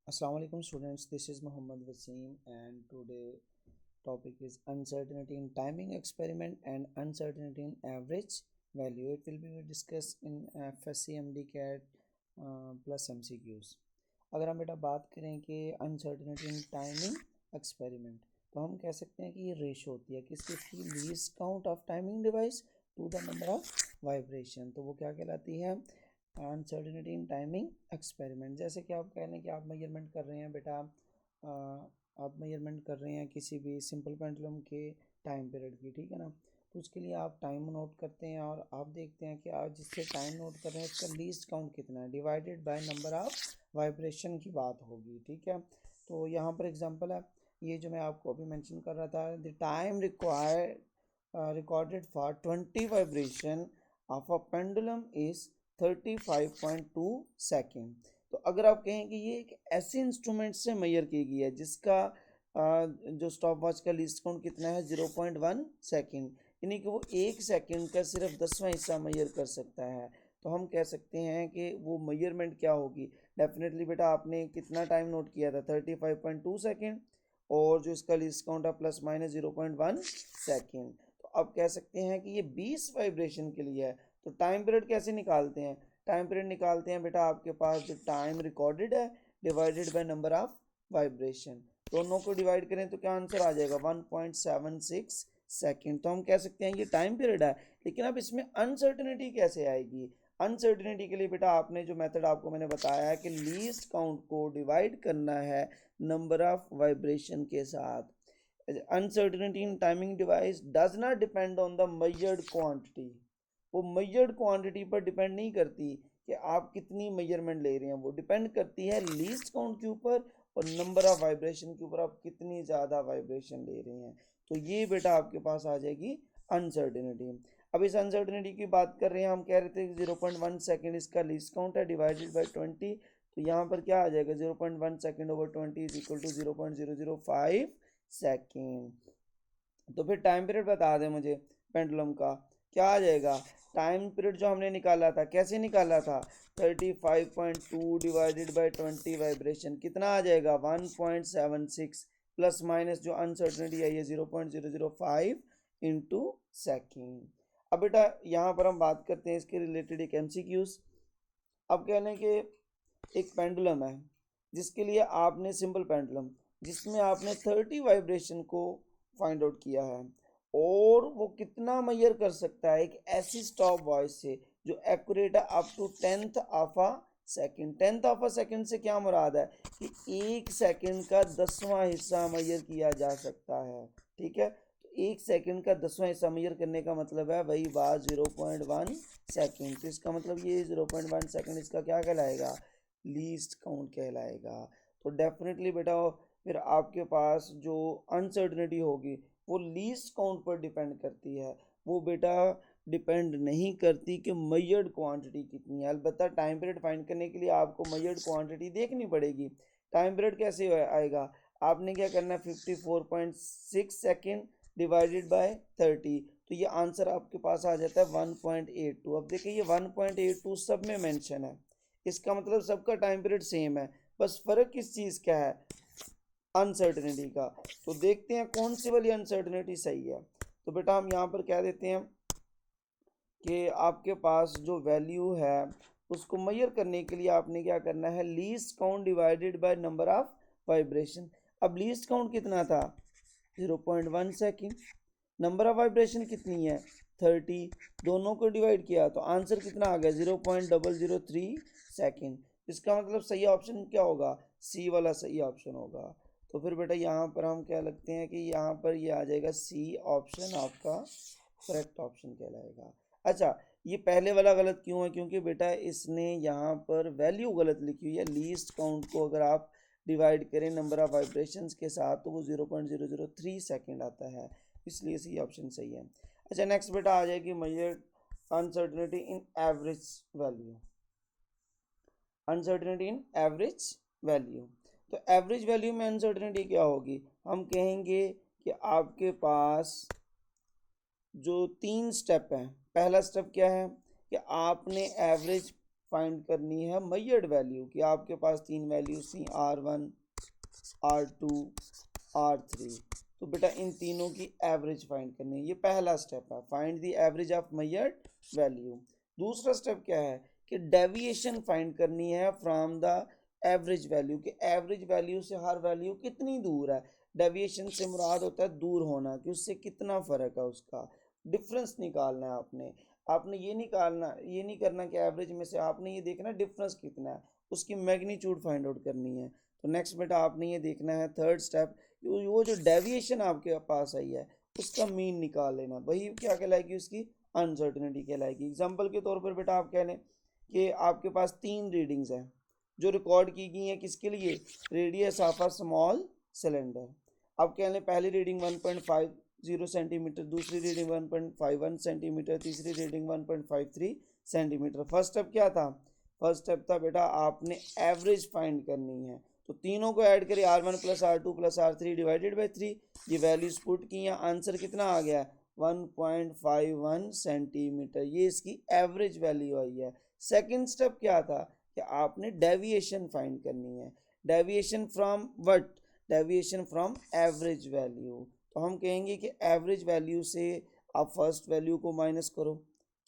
Assalamu alaikum students, this is Muhammad Wasim and today topic is uncertainty in timing experiment and uncertainty in average value. It will be discussed in FSC MD CAT plus MCQs. अगर हम बेटा बात करें कि uncertainty इन timing experiment तो हम कह सकते हैं कि ये रेशो होती है किसकी least count of timing device to the number of vibration. तो वो क्या कहलाती है अनसर्टेनिटी इन टाइमिंग एक्सपेरिमेंट। जैसे कि आप कह लें कि आप मेजरमेंट कर रहे हैं बेटा, आप मेजरमेंट कर रहे हैं किसी भी सिंपल पेंडुलम के टाइम पीरियड की, ठीक है ना। तो उसके लिए आप टाइम नोट करते हैं और आप देखते हैं कि आप जिससे टाइम नोट कर रहे हैं उसका लीस्ट काउंट कितना है divided by number of vibration की बात होगी, ठीक है। तो यहाँ पर एग्जांपल है ये जो मैं आपको अभी मेंशन कर रहा था, the time required recorded for 20 vibration of a pendulum is 35.2 second. तो अगर आप कहें कि ये एक ऐसे इंस्ट्रूमेंट से मेजर की गई है जिसका जो स्टॉप वॉच का लीस्ट काउंट कितना है 0.1 सेकेंड, यानी कि वो एक सेकेंड का सिर्फ 10वां हिस्सा मेजर कर सकता है। तो हम कह सकते हैं कि वो मेजरमेंट क्या होगी। डेफिनेटली बेटा आपने कितना टाइम नोट किया था 35.2 सेकेंड और जो इसका लीस्ट काउंट है प्लस माइनस 0.1 सेकेंड। तो अब कह सकते हैं कि ये 20 वाइब्रेशन के लिए है। तो टाइम पीरियड कैसे निकालते हैं, टाइम पीरियड निकालते हैं बेटा आपके पास जो टाइम रिकॉर्डेड है divided by number of vibration, दोनों को डिवाइड करें तो क्या आंसर आ जाएगा 1.76 सेकेंड। तो हम कह सकते हैं ये टाइम पीरियड है। लेकिन अब इसमें अनसर्टेनिटी कैसे आएगी। अनसर्टेनिटी के लिए बेटा आपने जो मेथड आपको मैंने बताया है कि लीस्ट काउंट को डिवाइड करना है नंबर ऑफ वाइब्रेशन के साथ। Uncertainty in timing device does not depend on the measured quantity. वो मेजर्ड क्वांटिटी पर डिपेंड नहीं करती कि आप कितनी मेजरमेंट ले रहे हैं, वो डिपेंड करती है लीस्ट काउंट के ऊपर और नंबर ऑफ वाइब्रेशन के ऊपर, आप कितनी ज़्यादा वाइब्रेशन ले रहे हैं। तो ये बेटा आपके पास आ जाएगी अनसर्टेनिटी। अब इस अनसर्टेनिटी की बात कर रहे हैं, हम कह रहे थे 0.1 सेकेंड इसका लीस्ट काउंट है डिवाइडेड बाई 20। तो यहाँ पर क्या आ जाएगा 0.1 second over 20 is equal to 0.005 second. तो फिर टाइम पीरियड बता दें मुझे पेंडुलम का, क्या आ जाएगा। टाइम पीरियड जो हमने निकाला था कैसे निकाला था 35.2 डिवाइडेड बाई 20 वाइब्रेशन कितना आ जाएगा 1.76 प्लस माइनस जो अनसर्टनिटी आई है 0.005 इंटू सेकेंड। अब बेटा यहाँ पर हम बात करते हैं इसके रिलेटेड एक एमसीक्यूज। अब कह लें कि एक पेंडुलम है जिसके लिए आपने सिंपल पेंडुलम जिसमें आपने 30 वाइब्रेशन को फाइंड आउट किया है और वो कितना मेजर कर सकता है एक ऐसी स्टॉप वॉइस से जो एक्यूरेट है up to tenth of a second. Tenth of a second से क्या मुराद है कि एक सेकेंड का 10वां हिस्सा मेजर किया जा सकता है, ठीक है। तो एक सेकेंड का 10वां हिस्सा मेजर करने का मतलब है वही बात 0.1 सेकेंड। तो इसका मतलब ये 0.1 सेकेंड इसका क्या कहलाएगा लीस्ट काउंट कहलाएगा। तो डेफिनेटली बेटा फिर आपके पास जो अनसर्टनिटी होगी वो लीस्ट काउंट पर डिपेंड करती है, वो बेटा डिपेंड नहीं करती कि मेजर्ड क्वांटिटी कितनी है। अलबत्ता टाइम पीरियड फाइंड करने के लिए आपको मेजर्ड क्वांटिटी देखनी पड़ेगी। टाइम पीरियड कैसे आएगा, आपने क्या करना है 54.6 सेकेंड डिवाइडेड बाय 30। तो ये आंसर आपके पास आ जाता है 1.82। अब देखिए ये 1.82 सब में मेंशन है, इसका मतलब सबका टाइम पीरियड सेम है, बस फ़र्क किस चीज़ का है अनसर्टनिटी का। तो देखते हैं कौन सी वाली अनसर्टनिटी सही है। तो बेटा हम यहाँ पर कह देते हैं कि आपके पास जो वैल्यू है उसको मेजर करने के लिए आपने क्या करना है least count divided by number of vibration. अब लीस्ट काउंट कितना था 0.1 सेकेंड, नंबर ऑफ वाइब्रेशन कितनी है 30, दोनों को डिवाइड किया तो आंसर कितना आ गया 0.003 सेकेंड। इसका मतलब सही ऑप्शन क्या होगा, सी वाला सही ऑप्शन होगा। तो फिर बेटा यहाँ पर हम क्या लगते हैं कि यहाँ पर ये आ जाएगा सी ऑप्शन आपका करेक्ट ऑप्शन कहलाएगा। अच्छा ये पहले वाला गलत क्यों है, क्योंकि बेटा इसने यहाँ पर वैल्यू गलत लिखी हुई है। लीस्ट काउंट को अगर आप डिवाइड करें नंबर ऑफ वाइब्रेशंस के साथ तो वो 0.003 सेकेंड आता है, इसलिए सी ऑप्शन सही है। अच्छा नेक्स्ट बेटा आ जाएगी मेजर्ड अनसर्टेनिटी इन एवरेज वैल्यू। अनसर्टेनिटी इन एवरेज वैल्यू, तो एवरेज वैल्यू में अनसर्टेनिटी क्या होगी, हम कहेंगे कि आपके पास जो 3 स्टेप हैं, पहला स्टेप क्या है कि आपने एवरेज फाइंड करनी है मेजर्ड वैल्यू कि आपके पास तीन वैल्यूज थी R1, R2, R3। तो बेटा इन तीनों की एवरेज फाइंड करनी है, ये पहला स्टेप है, find the average of measured value. दूसरा स्टेप क्या है कि डेविएशन फाइंड करनी है फ्रॉम द एवरेज वैल्यू, कि एवरेज वैल्यू से हर वैल्यू कितनी दूर है। डेविएशन से मुराद होता है दूर होना, कि उससे कितना फर्क है, उसका डिफरेंस निकालना है आपने। आपने ये निकालना, ये नहीं करना कि एवरेज में से, आपने ये देखना डिफरेंस कितना है, उसकी मैग्नीट्यूड फाइंड आउट करनी है। तो नेक्स्ट बेटा आपने ये देखना है थर्ड स्टेप, वो जो डेविएशन आपके पास आई है उसका मीन निकाल लेना, वही क्या कहलाएगी, उसकी अनसर्टेनिटी कहलाएगी। एग्जांपल के तौर पर बेटा आप कह लें कि आपके पास तीन रीडिंग्स हैं जो रिकॉर्ड की गई हैं, किसके लिए, radius of a small cylinder. अब कह लें पहली रीडिंग 1.50 सेंटीमीटर, दूसरी रीडिंग 1.51 सेंटीमीटर, तीसरी रीडिंग 1.53 सेंटीमीटर। फर्स्ट स्टेप क्या था, फर्स्ट स्टेप था बेटा आपने एवरेज फाइंड करनी है। तो तीनों को ऐड करिए, R1 plus R2 plus R3 divided by 3, ये वैल्यूज पुट की, यहाँ आंसर कितना आ गया, 1.51 सेंटीमीटर, ये इसकी एवरेज वैल्यू आई है। सेकंड स्टेप क्या था कि आपने डेविएशन फाइंड करनी है। Deviation from what, deviation from average value. तो हम कहेंगे कि एवरेज वैल्यू से आप फर्स्ट वैल्यू को माइनस करो,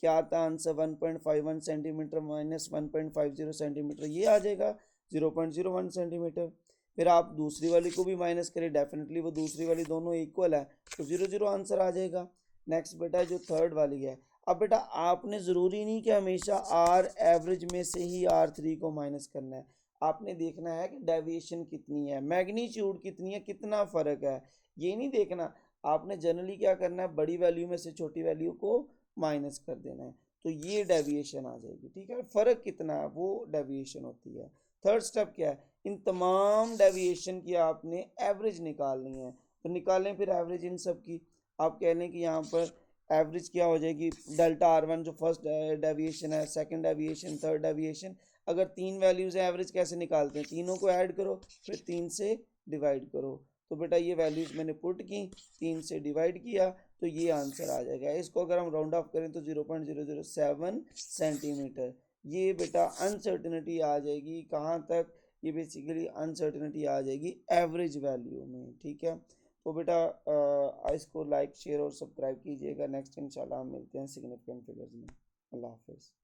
क्या आता है आंसर, 1.51 सेंटीमीटर माइनस 1.50 सेंटीमीटर, ये आ जाएगा 0.01 सेंटीमीटर। फिर आप दूसरी वाली को भी माइनस करें, डेफिनेटली वो दूसरी वाली दोनों इक्वल है, तो 0 0 आंसर आ जाएगा। नेक्स्ट बेटा जो थर्ड वाली है, अब बेटा आपने ज़रूरी नहीं कि हमेशा आर एवरेज में से ही R3 को माइनस करना है, आपने देखना है कि डेविएशन कितनी है, मैग्नीट्यूड कितनी है, कितना फ़र्क है, ये नहीं देखना। आपने जनरली क्या करना है, बड़ी वैल्यू में से छोटी वैल्यू को माइनस कर देना है, तो ये डेविएशन आ जाएगी, ठीक है, फ़र्क कितना है वो डेविएशन होती है। थर्ड स्टेप क्या है, इन तमाम डेविएशन की आपने एवरेज निकालनी है। तो निकालें फिर एवरेज इन सब की। आप कह लें कि यहाँ पर एवरेज क्या हो जाएगी, डेल्टा R1 जो फर्स्ट डेविएशन है, सेकंड डेविएशन, थर्ड डेविएशन। अगर तीन वैल्यूज है, एवरेज कैसे निकालते हैं, तीनों को ऐड करो फिर तीन से डिवाइड करो। तो बेटा ये वैल्यूज मैंने पुट की, तीन से डिवाइड किया, तो ये आंसर आ जाएगा। इसको अगर हम राउंड ऑफ करें तो 0.007 सेंटीमीटर। ये बेटा अनसर्टिनिटी आ जाएगी कहाँ तक, ये बेसिकली अनसर्टिनिटी आ जाएगी एवरेज वैल्यू में, ठीक है। तो बेटा इसको लाइक शेयर और सब्सक्राइब कीजिएगा। नेक्स्ट इंशाल्लाह हम मिलते हैं सिग्निफिकेंट फिगर्स में। अल्लाह हाफिज़।